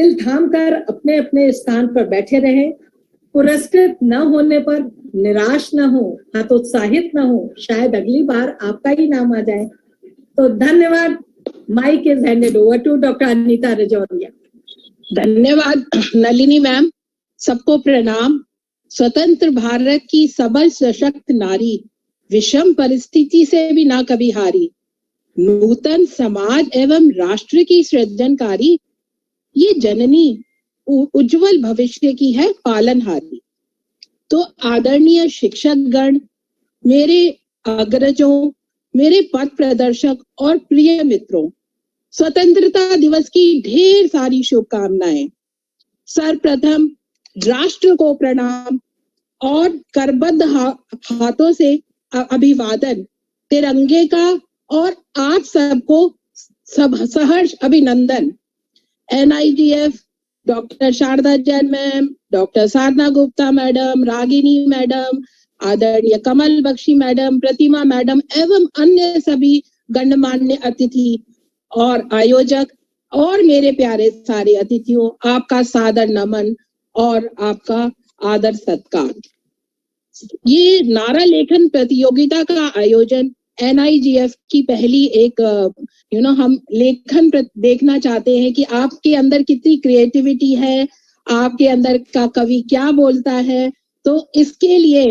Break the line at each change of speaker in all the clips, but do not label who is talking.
दिल थाम कर अपने अपने स्थान पर बैठे रहे। पुरस्कृत न होने पर निराश न हो, हतोत्साहित न हो, शायद अगली बार आपका ही नाम आ जाए। तो धन्यवाद। Mike is handed over to doctor Anita Rajauria.
धन्यवाद नलिनी मैम। सबको प्रणाम। स्वतंत्र भारत की सबल सशक्त नारी, विषम परिस्थिति से भी ना कभी हारी, नूतन समाज एवं राष्ट्र की सृजनकारी, ये जननी उज्जवल भविष्य की है पालनहारी। तो आदरणीय शिक्षक गण, मेरे अग्रजों, मेरे पथ प्रदर्शक और प्रिय मित्रों, स्वतंत्रता दिवस की ढेर सारी शुभकामनाएं। सर्वप्रथम राष्ट्र को प्रणाम और करबद्ध हाथों से अभिवादन, तिरंगे का, और आप सबको सहर्ष अभिनंदन। NIGF, doctor Sharda Jain ma'am, doctor Sadhana Gupta madam, Ragini madam, आदरणीय कमल बख्शी मैडम, प्रतिमा मैडम एवं अन्य सभी गणमान्य अतिथि और आयोजक और मेरे प्यारे सारे अतिथियों, आपका सादर नमन और आपका आदर सत्कार। ये नारा लेखन प्रतियोगिता का आयोजन NIGF की पहली एक हम लेखन देखना चाहते हैं कि आपके अंदर कितनी क्रिएटिविटी है, आपके अंदर का कवि क्या बोलता है। तो इसके लिए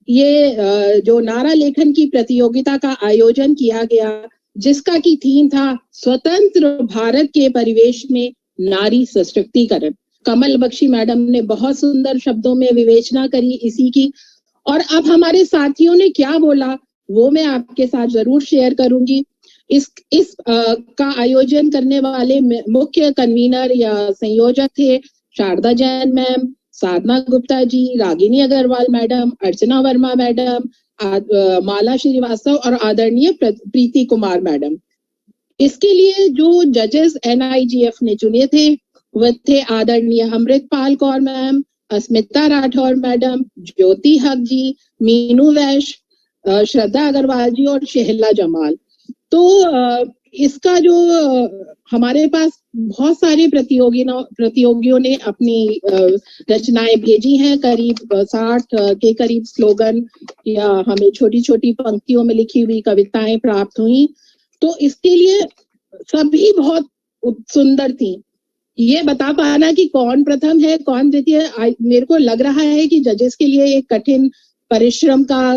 ये जो नारा लेखन की प्रतियोगिता का आयोजन किया गया, जिसका की थीम था स्वतंत्र भारत के परिवेश में नारी सशक्तिकरण। कमल बख्शी मैडम ने बहुत सुंदर शब्दों में विवेचना करी इसी की, और अब हमारे साथियों ने क्या बोला वो मैं आपके साथ जरूर शेयर करूंगी। इस का आयोजन करने वाले मुख्य कन्वीनर या संयोजक थे शारदा जैन मैम, साधना गुप्ता जी, रागिनी अग्रवाल मैडम, अर्चना वर्मा मैडम, माला श्रीवास्तव और आदरणीय प्रीति कुमार मैडम। इसके लिए जो जजेस NIGF ने चुने थे वह थे आदरणीय अमृतपाल कौर मैम, अस्मिता राठौर मैडम, ज्योति हक जी, मीनू वैश, श्रद्धा अग्रवाल जी और शहला जमाल। तो इसका जो हमारे पास बहुत सारे प्रतियोगियों ने अपनी रचनाएं भेजी हैं, करीब 60 के करीब स्लोगन या हमें छोटी छोटी पंक्तियों में लिखी हुई कविताएं प्राप्त हुई। तो इसके लिए सभी बहुत सुंदर थी। ये बता पाना कि कौन प्रथम है कौन द्वितीय, मेरे को लग रहा है कि जजेस के लिए एक कठिन परिश्रम का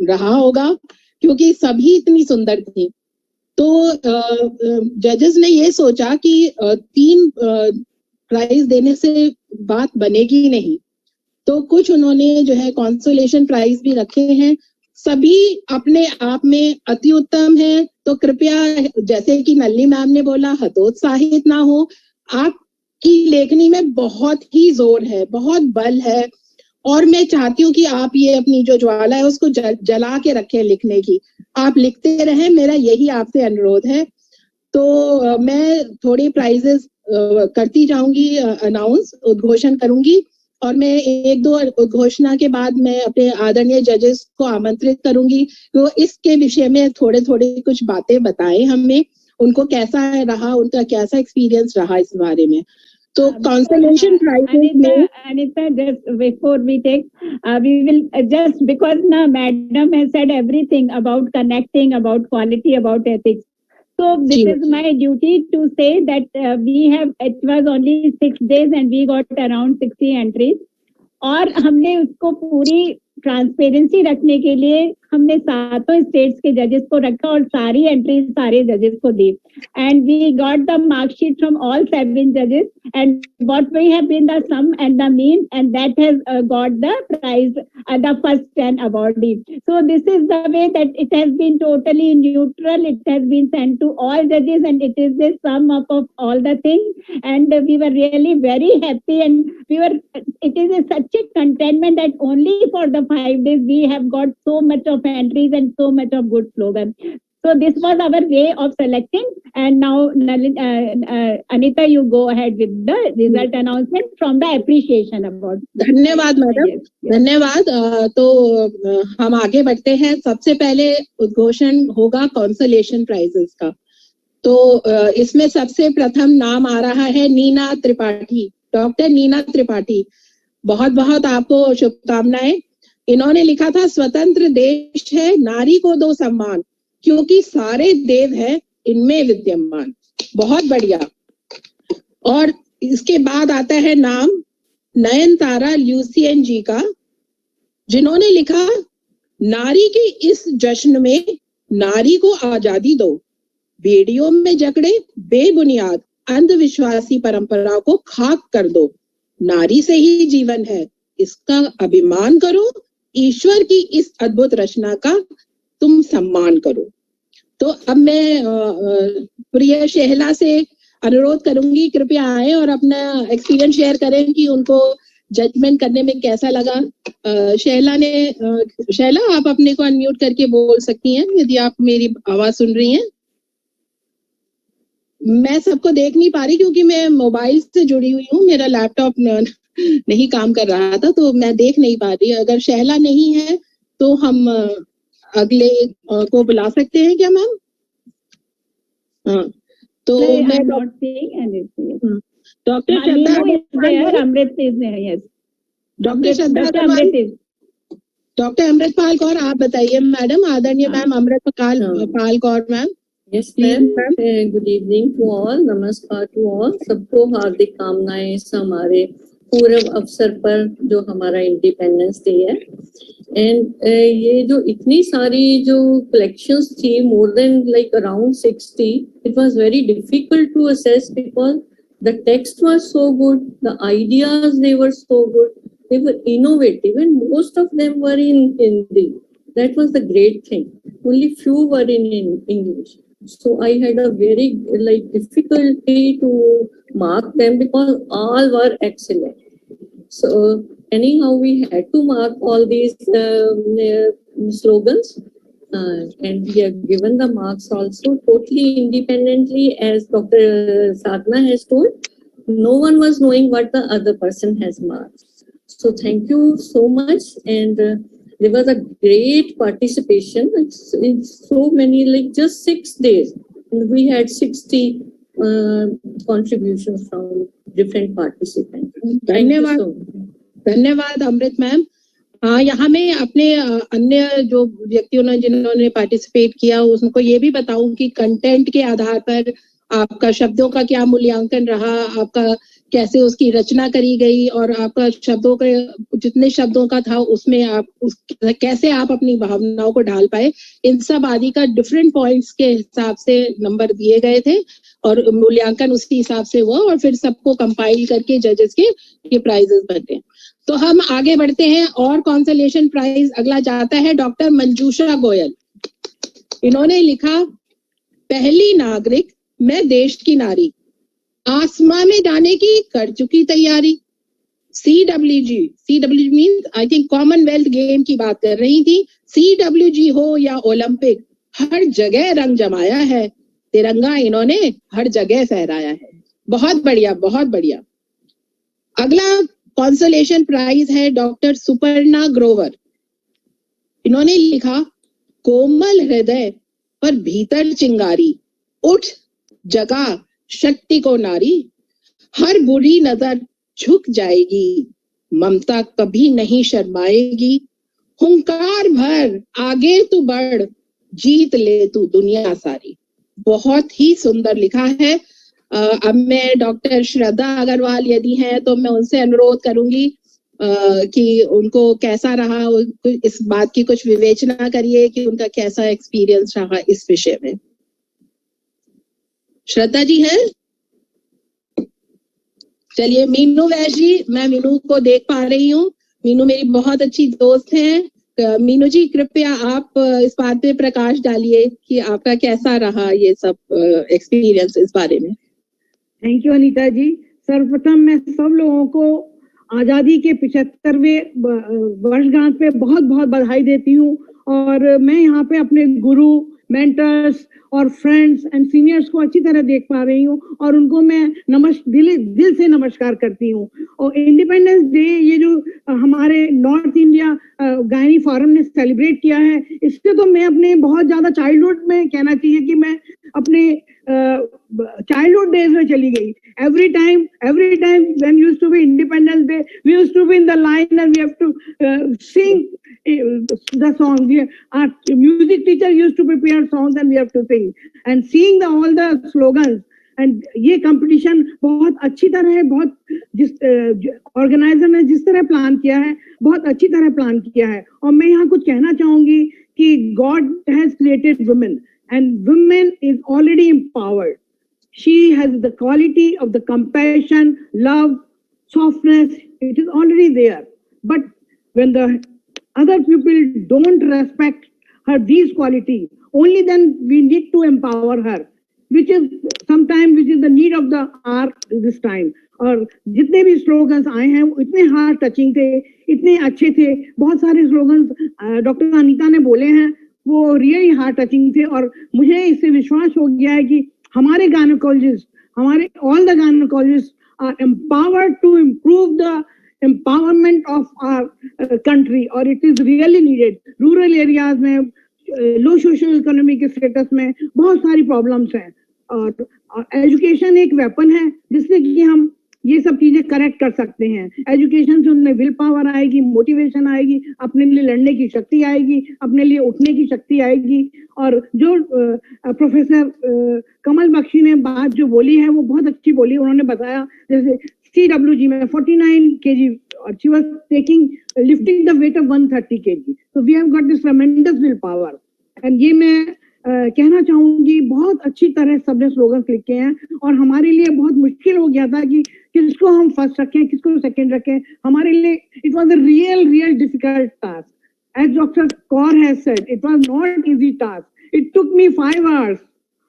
रहा होगा, क्योंकि सभी इतनी सुंदर थी। तो जजेस ने ये सोचा कि 3 प्राइज देने से बात बनेगी नहीं, तो कुछ उन्होंने जो है कंसोलेशन प्राइज भी रखे हैं। सभी अपने आप में अति उत्तम है, तो कृपया जैसे कि नलिनी मैम ने बोला, हतोत्साहित ना हो। आपकी लेखनी में बहुत ही जोर है, बहुत बल है, और मैं चाहती हूँ कि आप ये अपनी जो ज्वाला है उसको जला के रखें लिखने की। आप लिखते रहें, मेरा यही आपसे अनुरोध है। तो मैं थोड़ी प्राइजेस करती जाऊंगी, अनाउंस उद्घोषण करूंगी, और मैं 1-2 उद्घोषणा के बाद मैं अपने आदरणीय जजेस को आमंत्रित करूंगी तो इसके विषय में थोड़े कुछ बातें बताएं हमें, उनको कैसा रहा, उनका कैसा एक्सपीरियंस रहा इस बारे में। तो consolation prizes में
Anita, just before we take, we will just because now madam has said everything about connecting, about quality, about ethics. So this is my duty to say that it was only 6 days and we got around 60 entries. और हमने उसको पूरी transparency रखने के लिए हमने 7 states के जजेस को रखा और सारी एंट्रीज सारे जजेस को दी, and we got the marksheet from all 7 जजेस and what we have been the sum and the mean and that has got the prize, the first 10 awardee. So this is the way that it has been totally neutral, it has been sent to all जजेस and it is the sum up of all the things, and we were really very happy, and we were, it is such a contentment that only for the 5 days we have got so much of entries and so much of good slogan. So this was our way of selecting, and now Anita, you go ahead with the result announcement from the appreciation award.
धन्यवाद madam, धन्यवाद। तो हम आगे बढ़ते हैं। सबसे पहले उद्घोषण होगा कंसोलेशन प्राइजेस का। तो इसमें सबसे प्रथम नाम आ रहा है नीना त्रिपाठी, डॉक्टर नीना त्रिपाठी। बहुत बहुत आपको शुभकामनाएं। इन्होंने लिखा था, स्वतंत्र देश है, नारी को दो सम्मान, क्योंकि सारे देव है इनमें विद्यमान। बहुत बढ़िया। और इसके बाद आता है नाम नयनतारा ल्यूसियन जी का, जिन्होंने लिखा, नारी के इस जश्न में नारी को आजादी दो, बेड़ियों में जकड़े बेबुनियाद अंधविश्वासी परंपरा को खाक कर दो, नारी से ही जीवन है, इसका अभिमान करो, ईश्वर की इस अद्भुत रचना का तुम सम्मान करो। तो अब मैं प्रिय शहला से अनुरोध करूंगी, कृपया आए और अपना एक्सपीरियंस शेयर करें कि उनको जजमेंट करने में कैसा लगा। शैला आप अपने को अनम्यूट करके बोल सकती हैं यदि आप मेरी आवाज सुन रही हैं। मैं सबको देख नहीं पा रही क्योंकि मैं मोबाइल से जुड़ी हुई हूँ, मेरा लैपटॉप नहीं काम कर रहा था, तो मैं देख नहीं पा रही। अगर शैला नहीं है तो हम अगले को बुला सकते हैं क्या मैम? हाँ, तो मैं डॉक्टर श्रद्धा, डॉक्टर अमृतपाल कौर आप बताइए मैडम। आदरणीय ma'am Amritpal Kaur ma'am.
Yes ma'am, good evening to all, namaskar to all. सबको हार्दिक कामनाएं इस हमारे पूर्व अवसर पर जो हमारा इंडिपेंडेंस डे है। एंड ये जो इतनी सारी जो कलेक्शंस थी, more than like around 60, it was very difficult to assess because the text was so good, the ideas they were so good, they were innovative and most of them were in Hindi. That was the great thing. Only few were in English. So I had a very difficulty to mark them because all were excellent. So anyhow we had to mark all these slogans and we have given the marks also totally independently, as Dr. Sadhana has told. No one was knowing what the other person has marked. So thank you so much, and there was a great participation. In so many, like just 6 days, and we had 60 contributions from different participants.
धन्यवाद, धन्यवाद अमृत ma'am. हाँ, यहाँ मैं अपने अन्य जो व्यक्तियों ने जिन्होंने पार्टिसिपेट किया उनको ये भी बताऊं कि कंटेंट के आधार पर आपका शब्दों का क्या मूल्यांकन रहा, आपका कैसे उसकी रचना करी गई और आपका शब्दों के जितने शब्दों का था उसमें आप कैसे आप अपनी भावनाओं को ढाल पाए, इन सब आदि का डिफरेंट पॉइंट्स के हिसाब से नंबर दिए गए थे और मूल्यांकन उसी हिसाब से हुआ और फिर सबको कंपाइल करके जजेस के ये प्राइजेस बनते। तो हम आगे बढ़ते हैं और कॉन्सोलेशन प्राइज अगला जाता है डॉक्टर मंजूषा गोयल। इन्होंने लिखा, पहली नागरिक मैं देश की नारी, आसमां में जाने की कर चुकी तैयारी। CWG means I think Commonwealth game की बात कर रही थी। CWG हो या ओलंपिक, हर जगह रंग जमाया है, तिरंगा इन्होंने हर जगह फहराया है। बहुत बढ़िया, बहुत बढ़िया। अगला कॉन्सोलेशन प्राइज है डॉक्टर सुपर्णा ग्रोवर। इन्होंने लिखा, कोमल हृदय पर भीतर चिंगारी, उठ जगा शक्ति को नारी, हर बुरी नजर झुक जाएगी, ममता कभी नहीं शर्माएगी, हुंकार भर आगे तू बढ़, जीत ले तू दुनिया सारी। बहुत ही सुंदर लिखा है। अब मैं डॉक्टर श्रद्धा अग्रवाल यदि हैं तो मैं उनसे अनुरोध करूंगी कि उनको कैसा रहा, इस बात की कुछ विवेचना करिए कि उनका कैसा एक्सपीरियंस रहा इस विषय में। श्रद्धा जी हैं? चलिए, मीनू वैश जी, मैं मीनू को देख पा रही हूँ। मीनू मेरी बहुत अच्छी दोस्त है। मीनू जी कृपया आप इस बात पे प्रकाश डालिए कि आपका कैसा रहा ये सब एक्सपीरियंस इस बारे में।
थैंक यू अनीता जी। सर्वप्रथम मैं सब लोगों को आजादी के 75वें वर्षगांठ पे बहुत बहुत बधाई देती हूँ और मैं यहाँ पे अपने गुरु, मेंटर्स और फ्रेंड्स एंड सीनियर्स को अच्छी तरह देख पा रही हूँ और उनको मैं दिल से नमस्कार करती हूँ। और इंडिपेंडेंस डे ये जो हमारे नॉर्थ इंडिया गायनी फोरम ने सेलिब्रेट किया है, इससे तो मैं अपने बहुत ज्यादा चाइल्डहुड में कहना चाहिए कि मैं अपने childhood days में चली गई। Every time when used to be Independence Day, we used to be in the line and we have to sing the song. Our music teacher used to prepare songs and we have to sing. And seeing all the slogans and ये competition बहुत अच्छी तरह है, बहुत जिस organiser ने जिस तरह प्लान किया है बहुत अच्छी तरह प्लान किया है। और मैं यहाँ कुछ कहना चाहूंगी कि God has created women and women is already empowered. She has the quality of the compassion, love, softness. It is already there. But when the other people don't respect her these qualities, only then we need to empower her, which is the need of the hour this time. और जितने भी slogans आए हैं वो इतने heart touching थे, इतने अच्छे थे। बहुत सारे स्लोगन्स डॉक्टर अनीता ने बोले हैं, वो रियली हार्ट टचिंग थे। और मुझे इससे विश्वास हो गया है कि हमारे gynaecologist, all the gynecologists are empowered to improve the empowerment of our country, और it is really needed. Rural areas में, लो सोशल इकोनॉमिक स्टेटस में बहुत सारी प्रॉब्लम्स हैं और एजुकेशन एक वेपन है जिससे कि हम ये सब चीजें करेक्ट कर सकते हैं। एजुकेशन से उनमें विल पावर आएगी, मोटिवेशन आएगी, अपने लिए लड़ने की शक्ति आएगी, अपने लिए उठने की शक्ति आएगी। और जो प्रोफेसर कमल बख्शी ने बात जो बोली है वो बहुत अच्छी बोली। उन्होंने बताया जैसे CWG में 49 kg और she was lifting the weight of 130 kg. So we have got this tremendous will power. And ये मैं कहना चाहूंगी बहुत अच्छी तरह सबने स्लोगन्स लिखे हैं और हमारे लिए बहुत मुश्किल हो गया था कि किसको हम फर्स्ट रखें, किसको सेकंड रखें। हमारे लिए it was a real difficult task. As Dr. Kaur has said, it was not easy task. It took me 5 hours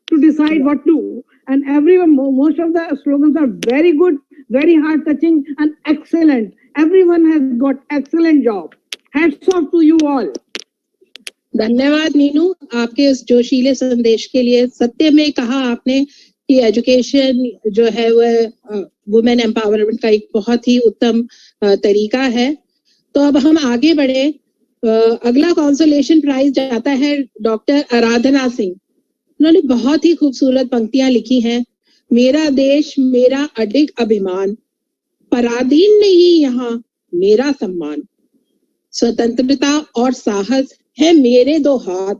to decide what to do. And most of the slogans are very good, very heart touching and excellent. Everyone has got excellent job. Hats off to you all.
धन्यवाद नीनू आपके उस जोशीले संदेश के लिए। सत्य में कहा आपने कि एजुकेशन जो है वह वुमेन एम्पावरमेंट का एक बहुत ही उत्तम तरीका है। तो अब हम आगे बढ़े। अगला कंसोलेशन प्राइज जाता है डॉक्टर आराधना सिंह। उन्होंने बहुत ही खूबसूरत पंक्तियां लिखी हैं। मेरा देश मेरा अडिग अभिमान, पराधीन नहीं यहाँ मेरा सम्मान, स्वतंत्रता और साहस है मेरे 2 हाथ,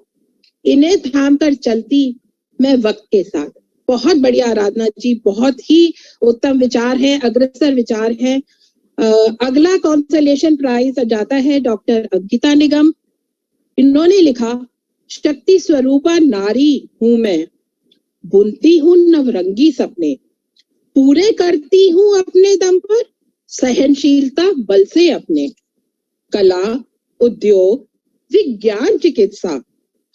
इन्हें थाम कर चलती मैं वक्त के साथ। बहुत बढ़िया आराधना जी, बहुत ही उत्तम विचार हैं, अग्रसर विचार हैं। अगला कंसोलेशन प्राइज जाता है डॉक्टर अंकिता निगम। इन्होंने लिखा, शक्ति स्वरूपा नारी हूं मैं, बुनती हूँ नवरंगी सपने, पूरे करती हूँ अपने दम पर, सहनशीलता बल से अपने, कला उद्योग विज्ञान चिकित्सा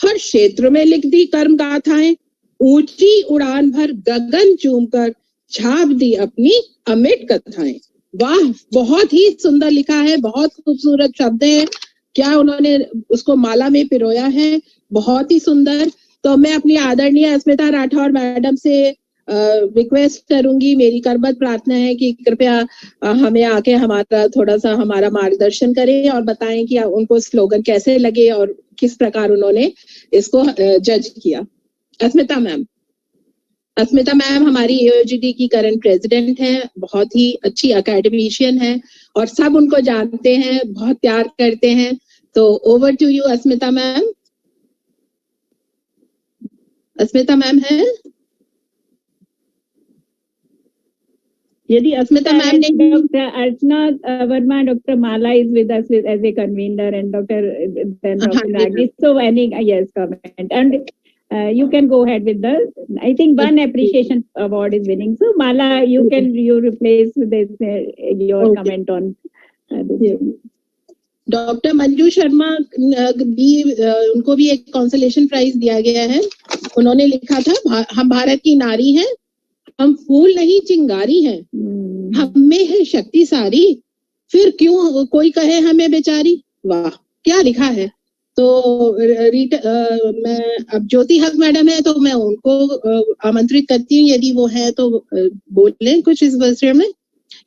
हर क्षेत्र में लिख दी कर्म गाथाएं, ऊंची उड़ान भर गगन चूमकर छाप दी अपनी अमिट कथाएं। वाह, बहुत ही सुंदर लिखा है, बहुत खूबसूरत शब्द हैं। क्या उन्होंने उसको माला में पिरोया है, बहुत ही सुंदर। तो मैं अपनी आदरणीय स्मिता राठौर मैडम से रिक्वेस्ट करूंगी, मेरी करबद्ध प्रार्थना है कि कृपया हमें आके हमारा मार्गदर्शन करें और बताएं कि उनको स्लोगन कैसे लगे और किस प्रकार उन्होंने इसको जज किया। अस्मिता मैम हमारी AOGD की करंट प्रेसिडेंट हैं, बहुत ही अच्छी एकेडमिशियन हैं और सब उनको जानते हैं, बहुत प्यार करते हैं। तो over to you Asmita ma'am. Asmita ma'am है?
यदि
अस्मिता मैम ने
Dr. Archana Verma, Dr. Mala is with us as a convener and Dr. Ragni. So any comment and you can go ahead with I think one appreciation award is winning. So Mala, you replace this your comment on this.
Doctor Manju Sharma भी उनको भी एक consolation prize दिया गया है। उन्होंने लिखा था, हम भारत की नारी हैं, हम फूल नहीं चिंगारी हैं, हम में है शक्ति सारी, फिर क्यों कोई कहे हमें बेचारी। वाह, क्या लिखा है। तो मैं अब ज्योति हक मैडम है तो मैं उनको आमंत्रित करती हूँ, यदि वो है तो बोलें कुछ इस विषय में।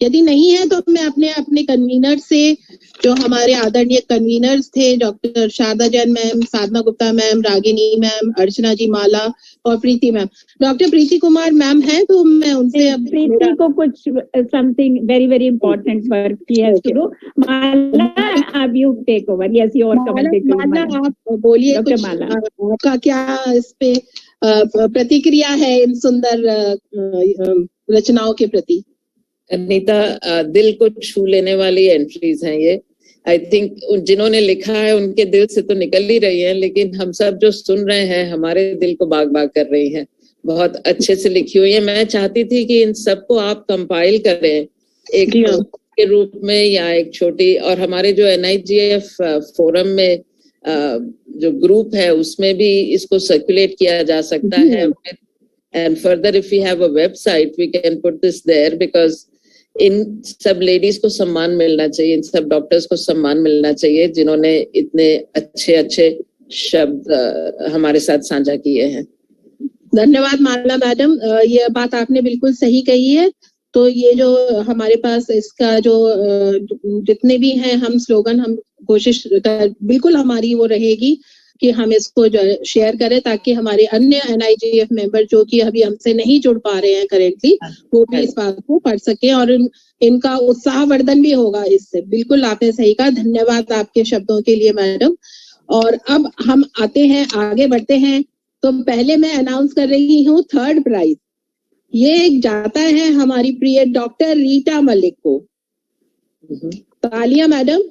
यदि नहीं है तो मैं अपने कन्वीनर से, जो हमारे आदरणीय कन्वीनर्स थे, doctor Sharda Jain ma'am, Sadhana Gupta ma'am, Ragini ma'am, Archana ji Mala और Preeti ma'am, doctor Preeti Kumar ma'am है तो मैं उनसे
प्रीति को कुछ something very very important work किया है शुरू। माला, अब you take over. Yes, your comment.
Mala आप बोलिए कुछ, आपका क्या इस पे प्रतिक्रिया है इन सुंदर रचनाओं के प्रति?
अनीता, दिल को छू लेने वाली एंट्रीज हैं ये। आई थिंक जिन्होंने लिखा है उनके दिल से तो निकल ही रही है, लेकिन हम सब जो सुन रहे हैं हमारे दिल को बाग बाग कर रही हैं। बहुत अच्छे से लिखी हुई है। मैं चाहती थी कि इन सबको आप कंपाइल करें एक के रूप में या एक छोटी, और हमारे जो NIGF फोरम में जो ग्रुप है उसमें भी इसको सर्कुलेट किया जा सकता है। And further, if we have a website, we can put this there, because इन सब लेडीज को सम्मान मिलना चाहिए, इन सब डॉक्टर्स को सम्मान मिलना चाहिए जिन्होंने इतने अच्छे अच्छे शब्द हमारे साथ साझा किए हैं।
धन्यवाद माला मैडम, ये बात आपने बिल्कुल सही कही है। तो ये जो हमारे पास इसका जो जितने भी हैं हम स्लोगन, हम कोशिश बिल्कुल हमारी वो रहेगी कि हम इसको शेयर करें ताकि हमारे अन्य NIGF मेंबर जो कि अभी हमसे नहीं जुड़ पा रहे हैं करेंटली, वो भी इस बात को पढ़ सके और इनका उत्साहवर्धन भी होगा इससे। बिल्कुल आपने सही कहा, धन्यवाद आपके शब्दों के लिए मैडम। और अब हम आते हैं, आगे बढ़ते हैं। तो पहले मैं अनाउंस कर रही हूँ थर्ड प्राइज। ये जाता है हमारी प्रिय डॉक्टर रीटा मलिक को। तालियां मैडम।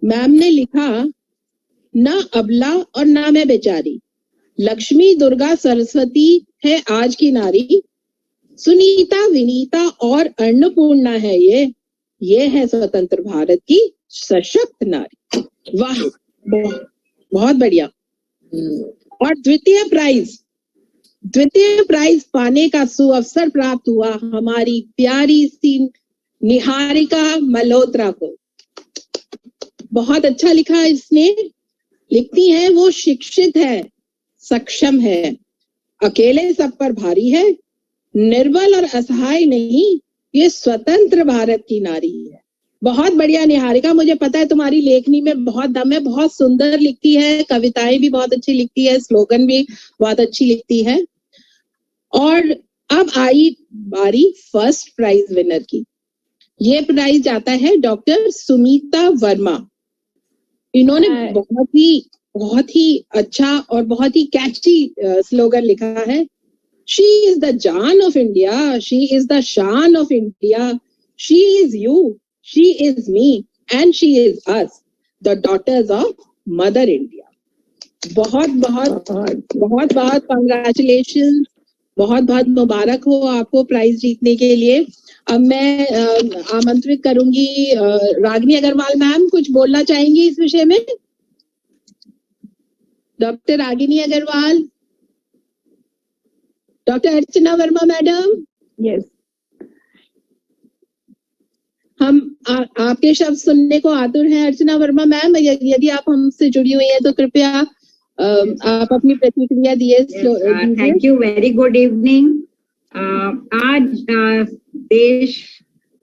मैम ने लिखा, ना अबला और ना मैं बेचारी, लक्ष्मी दुर्गा सरस्वती है आज की नारी, सुनीता विनीता और अन्नपूर्णा है ये है स्वतंत्र भारत की सशक्त नारी। वाह, बहुत बढ़िया। और द्वितीय प्राइज पाने का सुअवसर प्राप्त हुआ हमारी प्यारी सी निहारिका मल्होत्रा को। बहुत अच्छा लिखा इसने। लिखती है, वो शिक्षित है, सक्षम है, अकेले सब पर भारी है, निर्बल और असहाय नहीं, ये स्वतंत्र भारत की नारी है। बहुत बढ़िया निहारिका, मुझे पता है तुम्हारी लेखनी में बहुत दम है, बहुत सुंदर लिखती है, कविताएं भी बहुत अच्छी लिखती है, स्लोगन भी बहुत अच्छी लिखती है। और अब आई बारी फर्स्ट प्राइज विनर की। ये प्राइज जाता है डॉक्टर सुमीता वर्मा। इन्होंने बहुत ही अच्छा और बहुत ही कैची स्लोगन लिखा है। She is the jaan of India, she is the shaan of India, she is you, she is me and she is us, the daughters of mother India. बहुत बहुत कंग्रेचुलेशन, बहुत बहुत मुबारक हो आपको प्राइज जीतने के लिए। अब मैं आमंत्रित करूंगी रागिनी अग्रवाल मैम, कुछ बोलना चाहेंगी इस विषय में? डॉक्टर रागिनी अग्रवाल, डॉक्टर अर्चना वर्मा मैडम।
यस,
हम आपके शब्द सुनने को आतुर हैं अर्चना वर्मा मैम। यदि आप हमसे जुड़ी हुई हैं तो कृपया आप अपनी प्रतिक्रिया दिए।
Thank you, very good evening. आज देश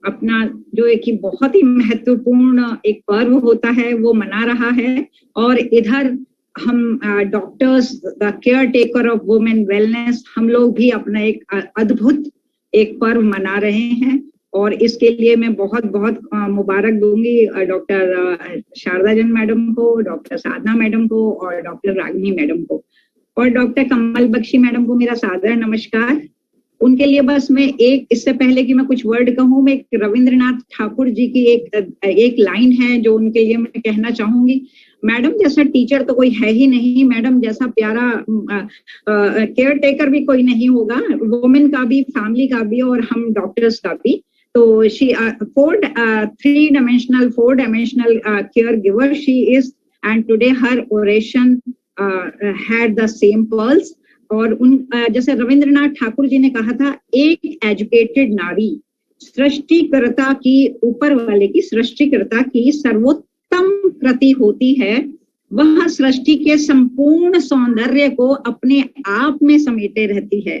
अपना जो एक बहुत ही महत्वपूर्ण एक पर्व होता है वो मना रहा है, और इधर हम doctors, the care taker of women wellness, हम लोग भी अपना एक अद्भुत एक पर्व मना रहे हैं। और इसके लिए मैं बहुत बहुत मुबारक दूंगी डॉक्टर शारदा जैन मैडम को, डॉक्टर साधना मैडम को और डॉक्टर रागिनी मैडम को, और डॉक्टर कमल बख्शी मैडम को मेरा सादर नमस्कार। उनके लिए बस मैं इससे पहले कि मैं कुछ वर्ड कहूँ, मैं एक रविंद्रनाथ ठाकुर जी की एक लाइन है जो उनके लिए मैं कहना चाहूंगी। मैडम जैसा टीचर तो कोई है ही नहीं, मैडम जैसा प्यारा केयर टेकर भी कोई नहीं होगा, वुमेन का भी, फैमिली का भी और हम डॉक्टर्स का भी। तो she three dimensional, four dimensional caregiver she is, and today her oration had the same pulse। और उन जैसे रविंद्रनाथ ठाकुर जी ने कहा था, एक एजुकेटेड नारी सृष्टिकर्ता की, ऊपर वाले की, सृष्टिकर्ता की सर्वोत्तम कृति होती है, वह सृष्टि के संपूर्ण सौंदर्य को अपने आप में समेटे रहती है।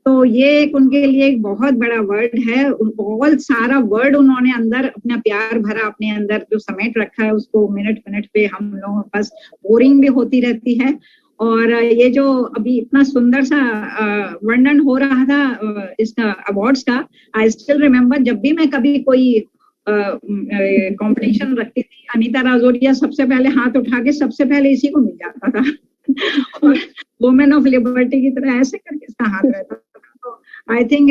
तो ये एक उनके लिए एक बहुत बड़ा वर्ड है। बहुत सारा वर्ड उन्होंने अंदर अपना प्यार भरा अपने अंदर जो समेट रखा है, उसको मिनट मिनट पे हम लोगों के पास बोरिंग भी होती रहती है। और ये जो अभी इतना सुंदर सा वर्णन हो रहा था इसका अवार्ड्स का, आई स्टिल रिमेम्बर जब भी मैं कभी कोई कंपटीशन रखती थी, अनीता राजौरिया सबसे पहले हाथ उठा के सबसे पहले इसी को मिल जाता था और वुमेन ऑफ लिबर्टी की तरह ऐसे करके इसका हाथ रहता था। तो आई थिंक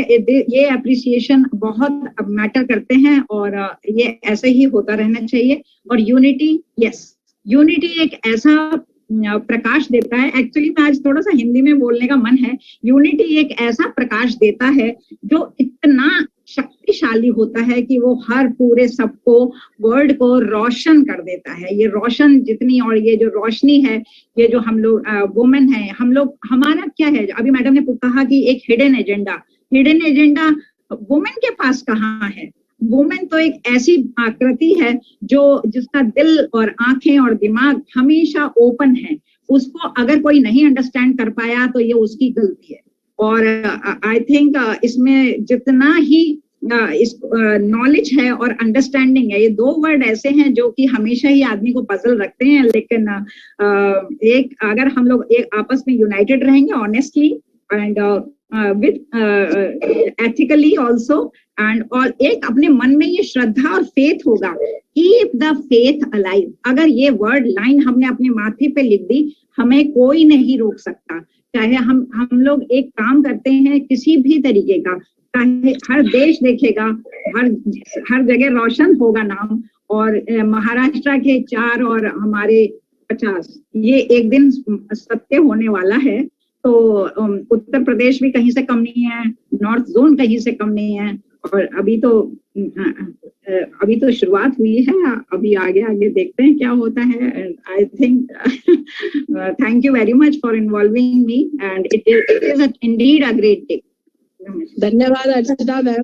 ये अप्रिसिएशन बहुत मैटर करते हैं और ये ऐसे ही होता रहना चाहिए। और यूनिटी, यस, यूनिटी एक ऐसा प्रकाश देता है। एक्चुअली मैं आज थोड़ा सा हिंदी में बोलने का मन है। यूनिटी एक ऐसा प्रकाश देता है जो इतना शक्तिशाली होता है कि वो हर पूरे सबको, वर्ल्ड को रोशन कर देता है। ये रोशन जितनी, और ये जो रोशनी है, ये जो हम लोग वुमेन है, हम लोग, हमारा क्या है, अभी मैडम ने कहा कि एक हिडन एजेंडा वुमेन के पास कहाँ है। वुमेन तो एक ऐसी आकृति है जो जिसका दिल और आंखें और दिमाग हमेशा ओपन है। उसको अगर कोई नहीं अंडरस्टैंड कर पाया तो ये उसकी गलती है। और आई थिंक इसमें जितना ही इस नॉलेज है और अंडरस्टैंडिंग है, ये दो वर्ड ऐसे हैं जो कि हमेशा ही आदमी को पजल रखते हैं। लेकिन एक अगर हम लोग एक आपस में यूनाइटेड रहेंगे honestly and with ethically also, and और एक अपने मन में ये श्रद्धा और फेथ होगा, कीप द फेथ अलाइव। अगर ये वर्ड लाइन हमने अपने माथे पे लिख दी, हमें कोई नहीं रोक सकता। चाहे हम लोग एक काम करते हैं किसी भी तरीके का, चाहे हर देश देखेगा, हर जगह रोशन होगा नाम। और महाराष्ट्र के 4 और हमारे 50, ये एक दिन सत्य होने वाला है। तो उत्तर प्रदेश भी कहीं से कम नहीं है, नॉर्थ जोन कहीं से कम नहीं है। और अभी तो शुरुआत हुई है, अभी आगे देखते हैं क्या होता है। I think thank you very much for involving me and it is indeed a great day.
धन्यवाद अर्चना मैम,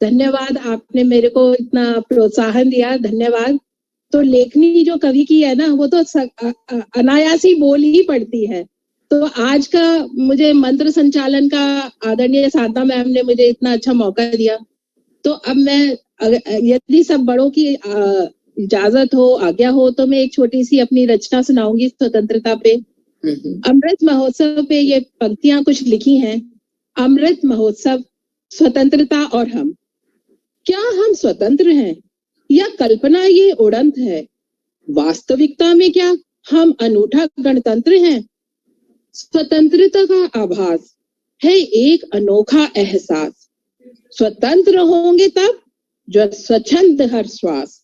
धन्यवाद, आपने मेरे को इतना प्रोत्साहन दिया, धन्यवाद। तो लेखनी जो कवि की है ना, वो तो अनायास ही बोल ही पड़ती है। तो आज का मुझे मंत्र संचालन का आदरणीय साधना मैम ने मुझे इतना अच्छा मौका दिया। तो अब मैं, यदि सब बड़ों की इजाजत हो, आज्ञा हो, तो मैं एक छोटी सी अपनी रचना सुनाऊंगी स्वतंत्रता पे। अमृत महोत्सव पे ये पंक्तियां कुछ लिखी हैं। अमृत महोत्सव, स्वतंत्रता और हम। क्या हम स्वतंत्र हैं या कल्पना ये उड़ंत है? वास्तविकता में क्या हम अनूठा गणतंत्र हैं? स्वतंत्रता का आभास है एक अनोखा एहसास। स्वतंत्र होंगे तब जब स्वच्छंद हर श्वास,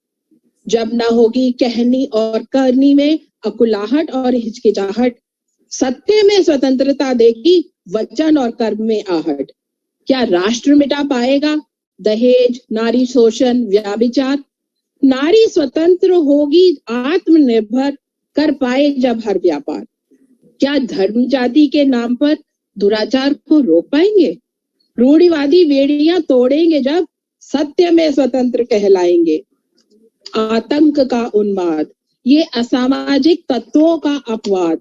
जब ना होगी कहनी और करनी में अकुलाहट और हिचकिचाहट। सत्य में स्वतंत्रता देगी वचन और कर्म में आहट। क्या राष्ट्र मिटा पाएगा दहेज, नारी शोषण, व्याभिचार? नारी स्वतंत्र होगी आत्मनिर्भर, कर पाए जब हर व्यापार। क्या धर्म जाति के नाम पर दुराचार को रोक पाएंगे? रूढ़िवादी बेड़ियां तोड़ेंगे जब सत्य में स्वतंत्र कहलाएंगे। आतंक का उन्माद, ये असामाजिक तत्वों का अपवाद,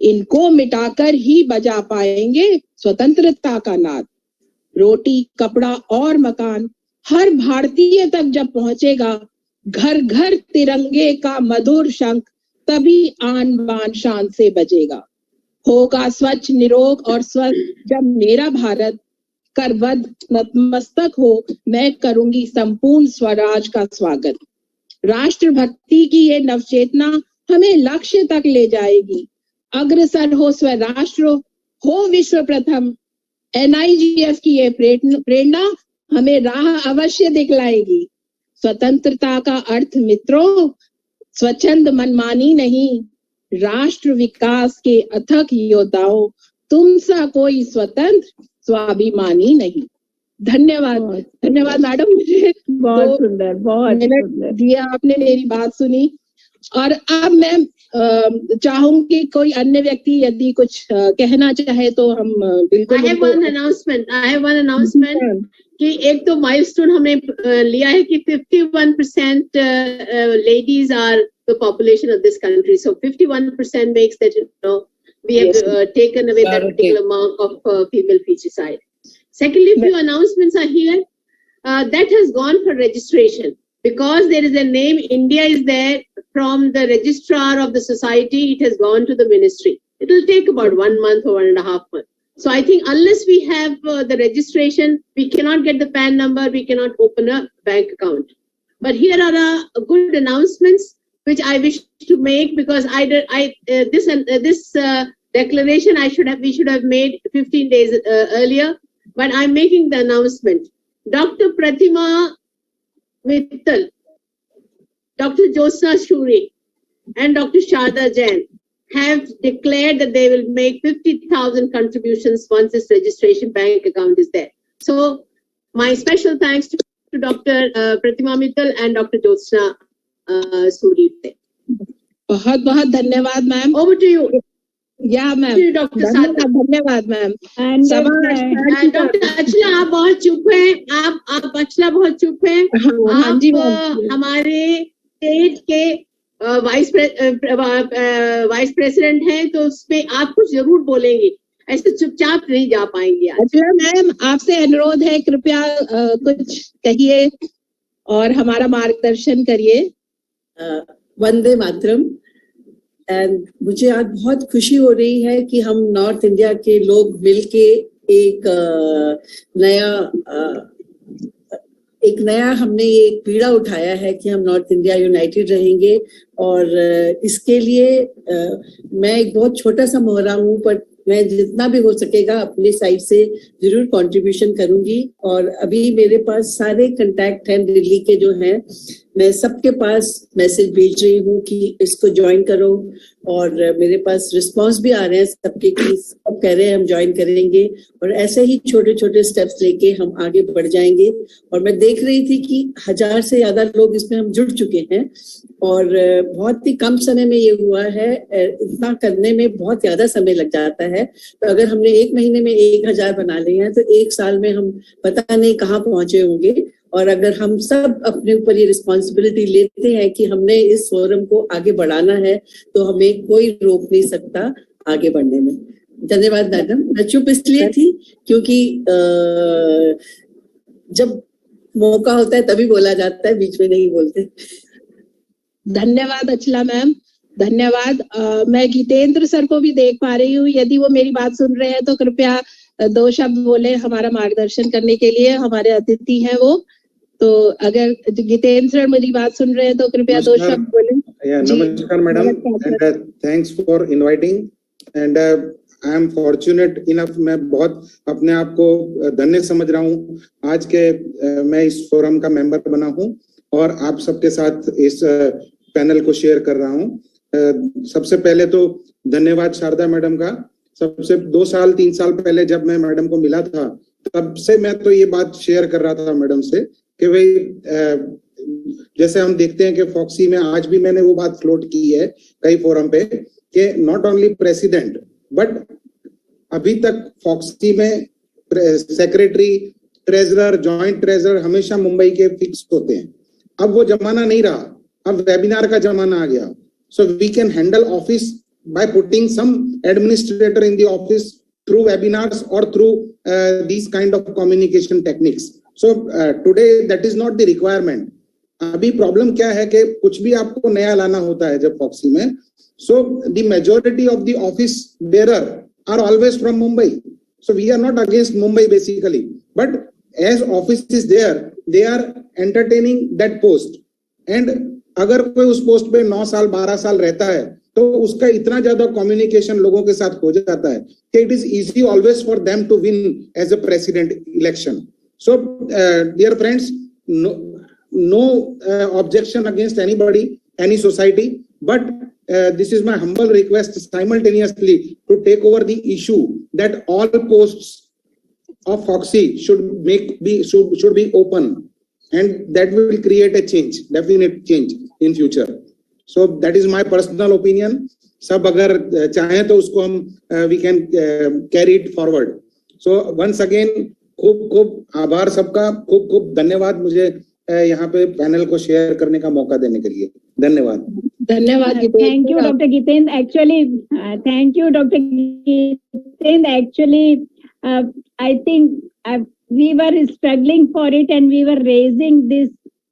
इनको मिटाकर ही बजा पाएंगे स्वतंत्रता का नाद। रोटी, कपड़ा और मकान हर भारतीय तक जब पहुंचेगा, घर घर तिरंगे का मधुर शंख तभी आन बान शान से बजेगा। होगा स्वच्छ, निरोग और स्वस्थ जब मेरा भारत, करबद्ध नतमस्तक हो मैं करूंगी संपूर्ण स्वराज का स्वागत। राष्ट्र भक्ति की ये नवचेतना हमें लक्ष्य तक ले जाएगी। अग्रसर हो स्वराष्ट्र, हो विश्व प्रथम। NIGF की ये प्रेरणा हमें राह अवश्य दिखलाएगी। स्वतंत्रता का अर्थ मित्रों स्वच्छंद मनमानी नहीं, राष्ट्र विकास के अथक योद्धाओं, तुम सा कोई स्वतंत्र स्वाभिमानी नहीं। धन्यवाद, धन्यवाद मैडम, मुझे
बहुत सुंदर, बहुत सुंदर
दिया आपने, मेरी बात सुनी। और अब मैं चाहूंगी कोई अन्य व्यक्ति यदि कुछ कहना चाहे तो हम बिल्कुल।
I have one announcement कि एक तो माइलस्टोन हमने लिया है कि 51% ladies are the population of this country. So 51% makes that, we have taken away that particular mark of female feticide. Secondly, few announcements are here. That has gone for registration. Because there is a name, India is there, from the registrar of the society, it has gone to the ministry. It will take about 1 month or 1.5 months. So I think unless we have the registration, we cannot get the PAN number, we cannot open a bank account. But here are good announcements which I wish to make, because this declaration we should have made 15 days earlier, but I'm making the announcement. Dr. Pratima Mittal, Dr. Jyotsna Shuri, and Dr. Sharda Jain have declared that they will make 50,000 contributions once this registration bank account is there. So my special thanks to Dr. Pratima Mittal and Dr. Jyotsna Shuri.
बहुत बहुत धन्यवाद ma'am.
Over to you.
या ma'am, धन्यवाद ma'am.
Doctor अचला, आप बहुत चुप हैं. आप अचला बहुत चुप हैं. आप हमारे स्टेट के वाइस प्रेसिडेंट हैं, तो उसपे आप कुछ जरूर बोलेंगे. ऐसे चुपचाप नहीं जा पाएंगे.
अचला मैम, आपसे अनुरोध है, कृपया कुछ कहिए और हमारा मार्गदर्शन करिए.
वंदे मातरम. एंड मुझे आज बहुत खुशी हो रही है कि हम नॉर्थ इंडिया के लोग मिलके एक नया हमने ये पीड़ा उठाया है कि हम नॉर्थ इंडिया यूनाइटेड रहेंगे. और इसके लिए मैं एक बहुत छोटा सा मोहरा हूँ, पर मैं जितना भी हो सकेगा अपनी साइड से जरूर कंट्रीब्यूशन करूंगी. और अभी मेरे पास सारे कांटेक्ट हैं दिल्ली के जो हैं, मैं सबके पास मैसेज भेज रही हूँ कि इसको ज्वाइन करो. और मेरे पास रिस्पांस भी आ रहे हैं सबके कि सब कह रहे हैं हम ज्वाइन करेंगे. और ऐसे ही छोटे छोटे स्टेप्स लेके हम आगे बढ़ जाएंगे. और मैं देख रही थी कि 1000 से ज्यादा लोग इसमें हम जुड़ चुके हैं और बहुत ही कम समय में ये हुआ है. इतना करने में बहुत ज्यादा समय लग जाता है. तो अगर हमने 1 महीने में 1000 बना लिए हैं तो 1 साल में हम पता नहीं कहाँ पहुंचे होंगे. और अगर हम सब अपने ऊपर ये रिस्पॉन्सिबिलिटी लेते हैं कि हमने इस फोरम को आगे बढ़ाना है, तो हमें कोई रोक नहीं सकता आगे बढ़ने में. धन्यवाद मैडम. मैं चुप इसलिए थी क्योंकि जब मौका होता है तभी बोला जाता है, बीच में नहीं बोलते.
धन्यवाद अचला मैम, धन्यवाद. मैं गीतेंद्र सर को भी देख पा रही हूँ. यदि वो मेरी बात सुन रहे हैं तो कृपया 2 शब्द बोले हमारा मार्गदर्शन करने के लिए. हमारे अतिथि हैं वो. तो अगर गीतेंद्र सर मेरी बात सुन रहे हैं तो कृपया 2 शब्द बोले.
नमस्कार madam, and thanks for inviting. And I am fortunate enough, मैं बहुत अपने आप को धन्य समझ रहा हूँ आज के मैं इस फोरम का मेंबर बना हूँ और आप सबके साथ इस पैनल को शेयर कर रहा हूँ. सबसे पहले तो धन्यवाद शारदा मैडम का. सबसे 2 साल 3 साल पहले जब मैं मैडम को मिला था, तब से मैं तो ये बात शेयर कर रहा था मैडम से कि भाई जैसे हम देखते हैं कि फॉक्सी में आज भी मैंने वो बात फ्लोट की है कई फोरम पे कि नॉट ओनली प्रेसिडेंट बट अभी तक फॉक्सी में सेक्रेटरी, ट्रेजरर, जॉइंट ट्रेजरर हमेशा मुंबई के फिक्स होते हैं. अब वो जमाना नहीं रहा, अब वेबिनार का जमाना आ गया. So we can handle office by putting some administrator in the office through webinars or through these kind of communication techniques. So today that is not the requirement. अभी प्रॉब्लम क्या है कि कुछ भी आपको नया लाना होता है जब फॉक्सी में, so the majority of the office bearer are always from Mumbai. So we are not against Mumbai basically, but as office is there, they are entertaining that post. And अगर कोई उस पोस्ट पे 9 साल 12 साल रहता है तो उसका इतना ज्यादा कम्युनिकेशन लोगों के साथ हो जाता है कि it is easy always for them to win as a president election. So dear friends, no objection against anybody, any society, but this is my humble request simultaneously to take over the issue that all posts of Foxy should be open, and that will create a change, definite change in future. So that is my personal opinion. सब अगर चाहें तो उसको हम we can carry it forward. So once again खूब आभार सबका, खूब धन्यवाद मुझे यहाँ पे पैनल को शेयर करने का मौका देने के लिए. धन्यवाद.
धन्यवाद
Thank you, Dr. Gitendra. Actually, thank you, Dr. Gitendra. Actually, I think we were struggling for it and we were raising this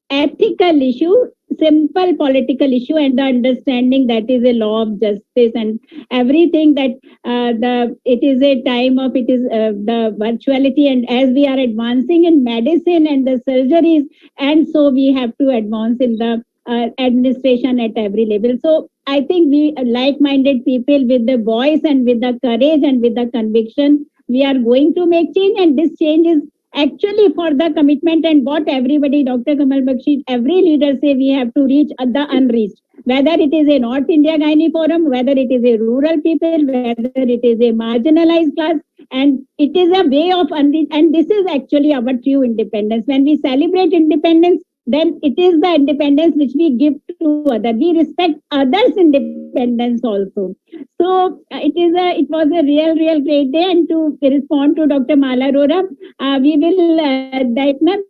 ethical issue, simple political issue, and the understanding that is a law of justice and everything that it is a time of the virtuality, and as we are advancing in medicine and the surgeries, and so we have to advance in the administration at every level. So I think we like-minded people with the voice and with the courage and with the conviction, we are going to make change, and this change is actually for the commitment and what everybody, Dr. Kamal Bakshi, every leader say we have to reach the unreached. Whether it is a North India Gynae Forum, whether it is a rural people, whether it is a marginalized class, and it is a way of unreached. And this is actually our true independence. When we celebrate independence, then it is the independence which we give to others. We respect others' independence also. So it was a real great day. And to respond to Dr. Mala Arora, we will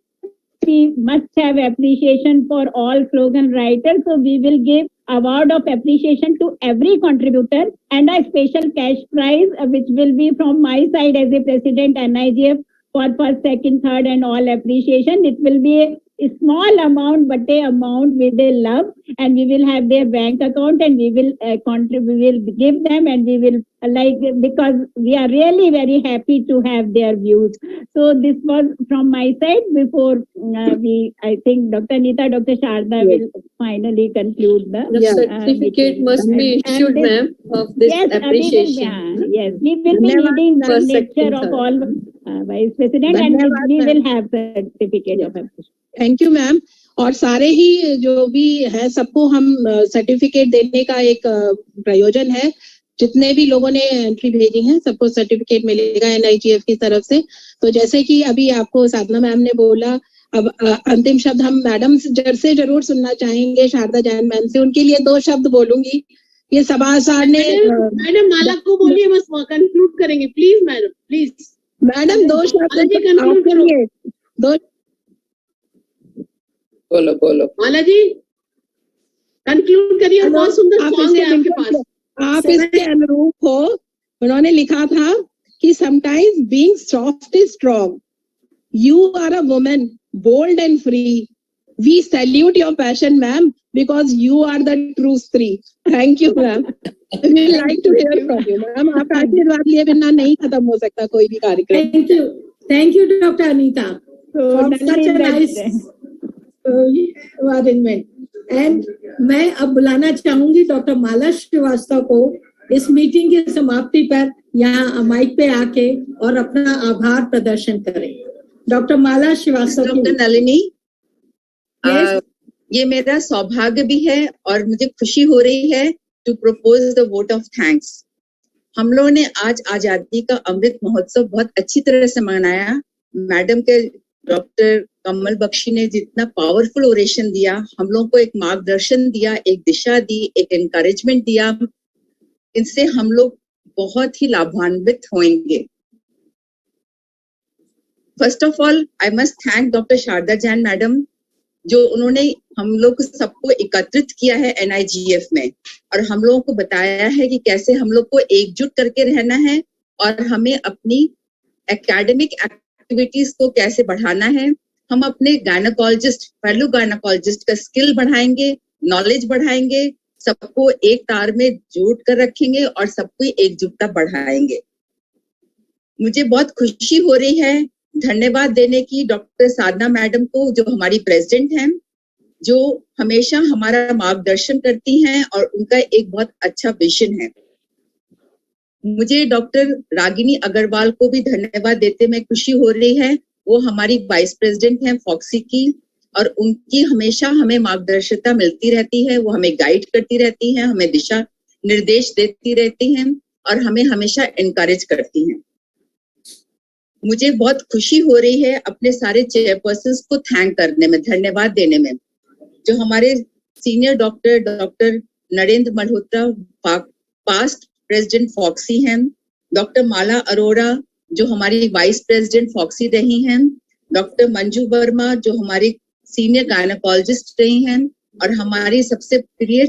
we must have appreciation for all slogan writers. So we will give award of appreciation to every contributor and a special cash prize, which will be from my side as a president NIGF for first, second, third, and all appreciation. It will be a small amount, but a amount with a love, and we will have their bank account, and we will contribute, we will give them, and we will because we are really very happy to have their views. So this was from my side. Before I think Dr. Anita, Dr. Sharda will finally conclude
the certificate must be issued, ma'am, of this appreciation.
We will be needing the signature of all Vice President, and we will have certificate of appreciation.
Thank you ma'am. और सारे ही जो भी है सबको हम certificate देने का एक प्रयोजन है. जितने भी लोगों ने एंट्री भेजी है सबको सर्टिफिकेट मिलेगा NIGF की तरफ से. तो जैसे कि अभी आपको साधना मैम ने बोला, अब अंतिम शब्द हम मैडम से जरूर सुनना चाहेंगे, शारदा जैन मैम से. उनके लिए 2 शब्द बोलूंगी. ये सभासद ने
मैडम माला को बोलिए, बस कंक्लूड करेंगे प्लीज मैडम, प्लीज
मैडम 2 शब्द कंक्लूड करिए. 2
बोलो
माला जी कंक्लूड करिए. और बहुत सुंदर सॉन्ग है आपके पास,
आप इसके अनुरूप हो. उन्होंने लिखा था कि sometimes being soft is strong. You are a woman, bold and free. We salute your passion, ma'am, because you are the true स्त्री. Thank you, ma'am. We would like to hear from you, ma'am. आपका आशीर्वाद लिए बिना नहीं खत्म हो सकता कोई भी कार्यक्रम.
Thank you, Dr. Anita, for such a nice arrangement. And मैं अब बुलाना चाहूंगी डॉक्टर माला श्रीवास्तव को इस मीटिंग की समाप्ति पर यहाँ माइक पे आके और अपना आभार प्रदर्शन करें. डॉक्टर माला श्रीवास्तव.
डॉक्टर नलिनी, ये मेरा सौभाग्य भी है और मुझे खुशी हो रही है to propose the vote of thanks. हम लोगों ने आज आजादी का अमृत महोत्सव बहुत अच्छी तरह से मनाया. मैडम के डॉक्टर कमल बख्शी ने जितना पावरफुल ओरेशन दिया, हम लोगों को एक मार्गदर्शन दिया, एक दिशा दी, एक एनकरेजमेंट दिया, इनसे हम लोग बहुत ही लाभान्वित होंगे. First of all I must thank doctor Sharda Jain madam, जो उन्होंने हम लोग सबको एकत्रित किया है NIGF में और हम लोगों को बताया है कि कैसे हम लोग को एकजुट करके रहना है और हमें अपनी एकेडमिक एक्टिविटीज को कैसे बढ़ाना है. हम अपने फेलो गायनेकोलॉजिस्ट का स्किल बढ़ाएंगे, नॉलेज बढ़ाएंगे, सबको एक तार में जोड़ कर रखेंगे और सबको एकजुटता बढ़ाएंगे. मुझे बहुत खुशी हो रही है धन्यवाद देने की डॉक्टर साधना मैडम को, जो हमारी प्रेसिडेंट हैं, जो हमेशा हमारा मार्गदर्शन करती हैं और उनका एक बहुत अच्छा विजन है. मुझे डॉक्टर रागिनी अग्रवाल को भी धन्यवाद देते में खुशी हो रही है. वो हमारी वाइस प्रेसिडेंट हैं फॉक्सी की और उनकी हमेशा हमें मार्गदर्शिता मिलती रहती है. वो हमें गाइड करती रहती हैं, हमें दिशा निर्देश देती रहती हैं और हमें हमेशा एनकरेज करती हैं. मुझे बहुत खुशी हो रही है अपने सारे चेयरपर्सन्स को थैंक करने में, धन्यवाद देने में. जो हमारे senior doctor Narendra Malhotra past president FOGSI हैं, डॉक्टर माला अरोड़ा जो हमारी वाइस प्रेसिडेंट फॉक्सी रही हैं, डॉक्टर मंजू वर्मा जो हमारी सीनियर गायनेकोलॉजिस्ट रही हैं और हमारी सबसे प्रिय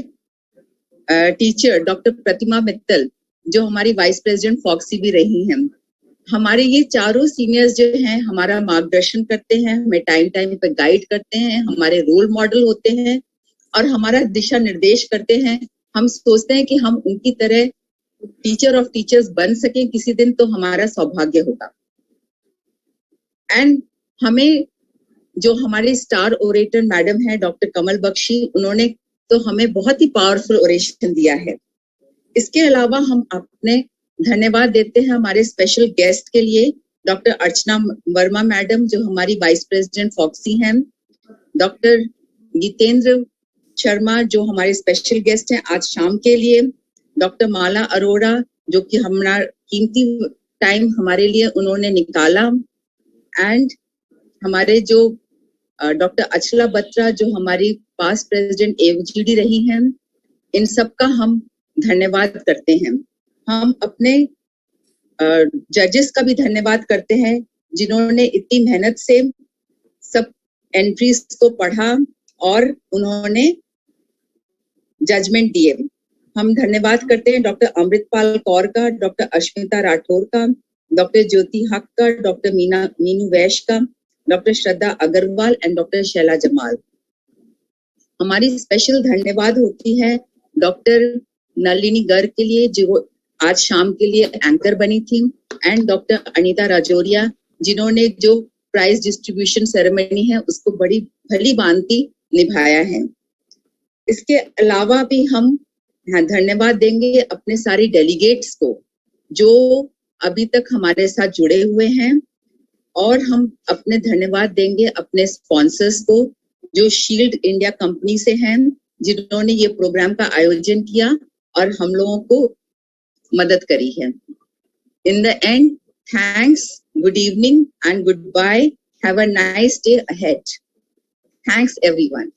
टीचर डॉक्टर प्रतिमा मित्तल, जो हमारी वाइस प्रेसिडेंट फॉक्सी भी रही हैं। हमारे ये चारों सीनियर्स जो हैं हमारा मार्गदर्शन करते हैं, हमें टाइम टाइम पे गाइड करते हैं, हमारे रोल मॉडल होते हैं और हमारा दिशा निर्देश करते हैं। हम सोचते हैं कि हम उनकी तरह टीचर ऑफ टीचर्स बन सकें किसी दिन, तो हमारा सौभाग्य होगा। एंड हमें जो हमारे स्टार ओरेटर मैडम है डॉक्टर कमल बख्शी, उन्होंने तो हमें बहुत ही पावरफुल ओरेशन दिया है। इसके अलावा हम अपने धन्यवाद देते हैं हमारे स्पेशल गेस्ट के लिए, डॉक्टर अर्चना वर्मा मैडम जो हमारी वाइस प्रेसिडेंट फॉक्सी हैं, डॉक्टर गीतेंद्र शर्मा जो हमारे स्पेशल गेस्ट हैं आज शाम के लिए, डॉक्टर माला अरोड़ा जो कि हमारा कीमती टाइम हमारे लिए उन्होंने निकाला, एंड हमारे जो डॉक्टर अचला बत्रा जो हमारी पास्ट प्रेसिडेंट एवजीडी रही हैं। इन सब का हम धन्यवाद करते हैं। हम अपने जजेस का भी धन्यवाद करते हैं जिन्होंने इतनी मेहनत से सब एंट्रीज को पढ़ा और उन्होंने जजमेंट दिए। हम धन्यवाद करते हैं डॉक्टर अमृतपाल कौर का, डॉक्टर अश्मिता राठौर का, डॉक्टर ज्योति हक का, डॉक्टर मीनू वैश का, doctor Shraddha Agarwal and doctor Shaila Jamal. हमारी स्पेशल धन्यवाद होती है डॉक्टर नलिनी गर्ग के लिए जो आज शाम के लिए एंकर बनी थी, एंड डॉक्टर अनीता राजौरिया जिन्होंने जो प्राइज डिस्ट्रीब्यूशन सेरेमनी है उसको बड़ी भली भांति निभाया है। इसके अलावा भी हम धन्यवाद देंगे अपने सारे डेलीगेट्स को जो अभी तक हमारे साथ जुड़े हुए हैं, और हम अपने धन्यवाद देंगे अपने स्पॉन्सर्स को जो शील्ड इंडिया कंपनी से हैं जिन्होंने ये प्रोग्राम का आयोजन किया और हम लोगों को मदद करी है। In the end, thanks, good evening and good bye, have a nice day ahead. Thanks everyone,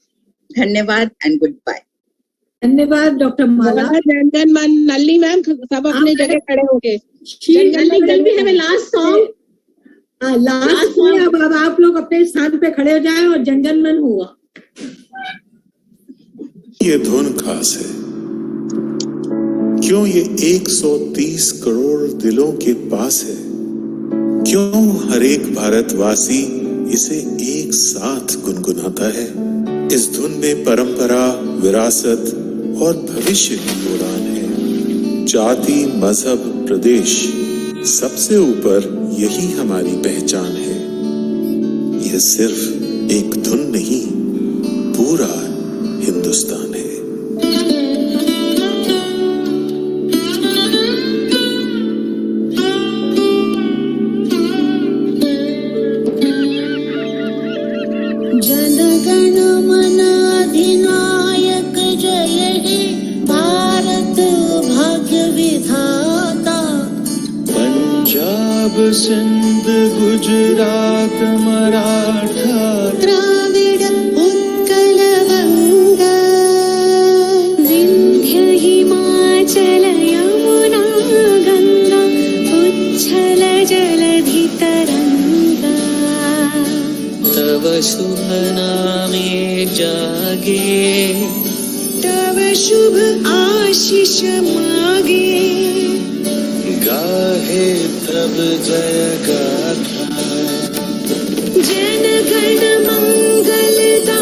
धन्यवाद एंड गुड बाय।
धन्यवाद डॉक्टर माला।
जन मन नल्ली मैम सब अपने जगह खड़े हो गए।
लास्ट सॉन्ग
लास्ट में अब आप लोग अपने स्थान पे खड़े हो जाएं और जनगण मन हुआ।
ये धुन खास है क्यों ये 130 करोड़ दिलों के पास है, क्यों हर एक भारतवासी इसे एक साथ गुनगुनाता है। इस धुन में परंपरा, विरासत और भविष्य की उड़ान है। जाति, मजहब, प्रदेश, सबसे ऊपर यही हमारी पहचान है। यह सिर्फ एक धुन नहीं, पूरा हिंदुस्तान है।
जनगण मन अधिनायक जय हे भारत भाग्य विधाता।
पंजाब सिंध गुजरात मराठा
द्राविड़ उत्कल बंगा विंध्य हिमाचल यमुना गंगा उच्छल जलधि तरंगा।
तव शुभ नामे जागे,
तव शुभ आशीष मागे।
गाहे तब जय गाथा,
जन गण मंगलदायक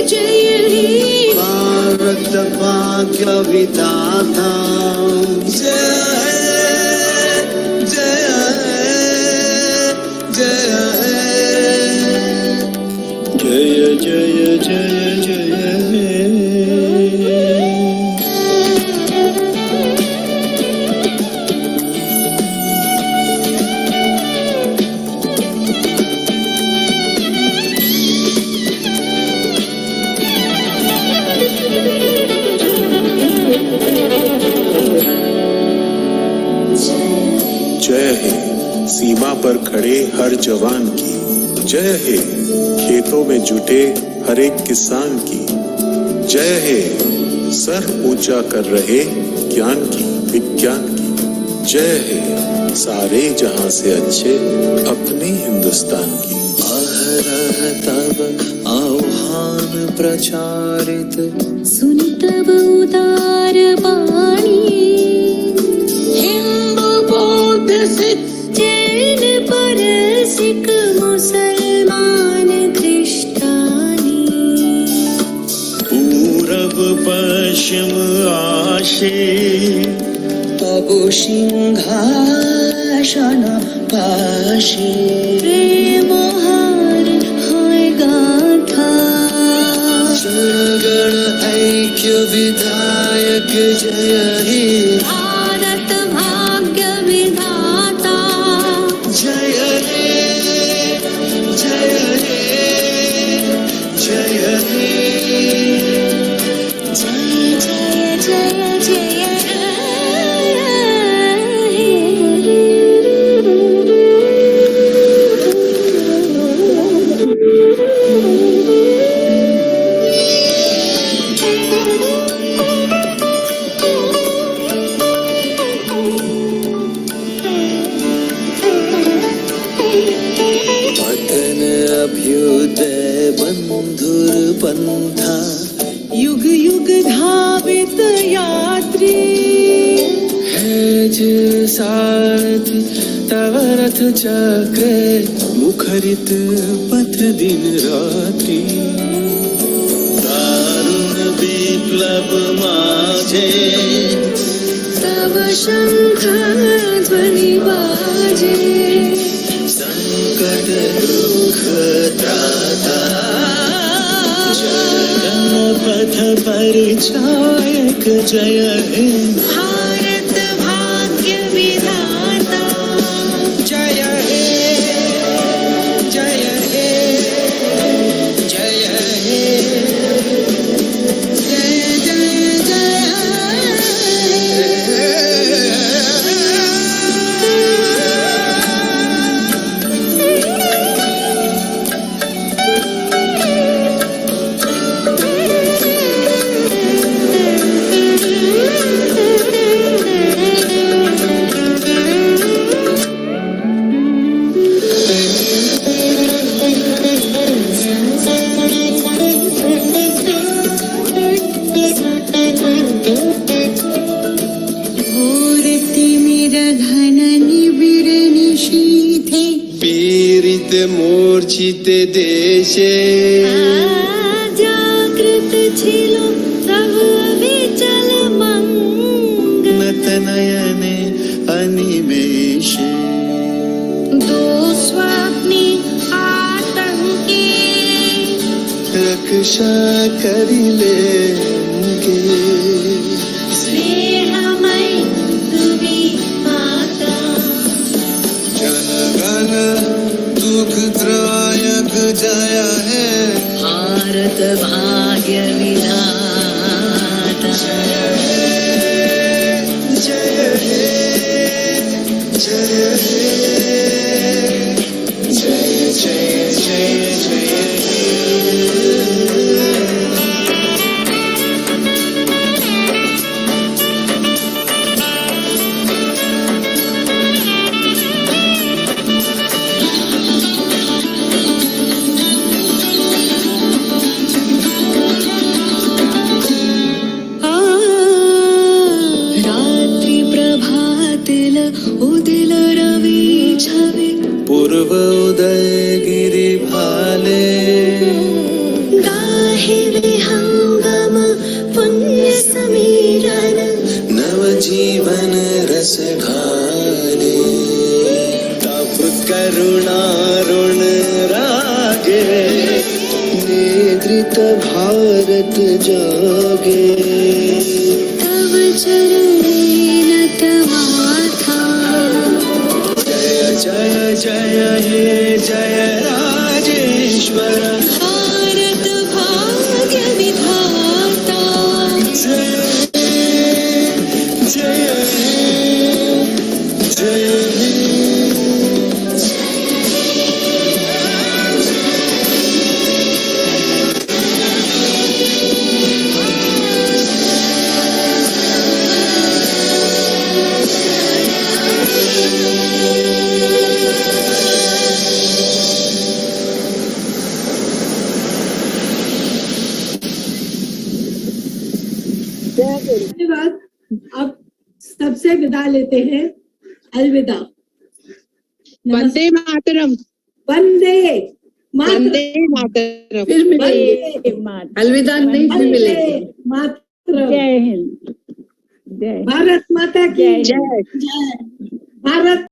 जय हे
भारत भाग्य विधाता। जय जय जय जय जय जय जय।
जय है सीमा पर खड़े हर जवान की, जय है खेतों में जुटे हर एक किसान की, जय है सर ऊंचा कर रहे ज्ञान की, विज्ञान की, जय है सारे जहां से अच्छे अपने हिंदुस्तान की।
तब आह्वान प्रचारित
सुन तब उदार वाणी हिंदू बौद्ध सिख जैन पारसिक मुसलमान क्रिश्चियानी
पूरब पश्चिम आशे तब सिंहासन पाशे
प्रेम हार होय गाथा
जनगण ऐक्य विधायक जय हे
भारत भाग्य विधाता
जय हे जय हे जय हे
जय जय जय जय
पतन अभ्युदय बंधुर पंथा
युग युग धावित यात्री
है जिन सारथी तव रथ चक्र मुखरित पथ दिन रात्रि दारुण विप्लव माझे
तब शंख ध्वनि बाजे
संकट दुख त्राता जन पथ परिचायक जय हे
भारत भाग्य विधाता
जय हे जय हे जय हे जय जय
घोर तिमिर घन निबिड़ निशीथे
पीड़ित मूर्छित देशे
जागृत छिलो प्रभु विचल मंग
नत नयने अनिमेषे
दो स्वाग्नि आतंके
रक्षा करिलेंगे
स्नेहमय तुमी माता
जनगण दुख त्रायक जय हे
भारत भाग्य विधाता
जय हे जय हे जय हे जय जय जय जय
रात्रि प्रभातिल उदिल रवि छवि
पूर्व उदय गिरि भाले
गाहि विहंगम पुण्य समीरन
नव जीवन रस ढाले तब करुणारुण रागे नेत्रित भारत जागे
तव चरणे नत माथा
जय जय जय हे जय राजेश्वर
भारत भाग्य विधाता
जय जय जय
आपसे विदा लेते हैं। अलविदा।
वंदे मातरम।
वंदे
वंदे मातरम।
फिर मिलेंगे।
वंदे मातरम।
अलविदा नहीं, फिर मिलेंगे।
वंदे मातरम।
जय हिंद। जय
भारत माता की
जय हिंद।
जय।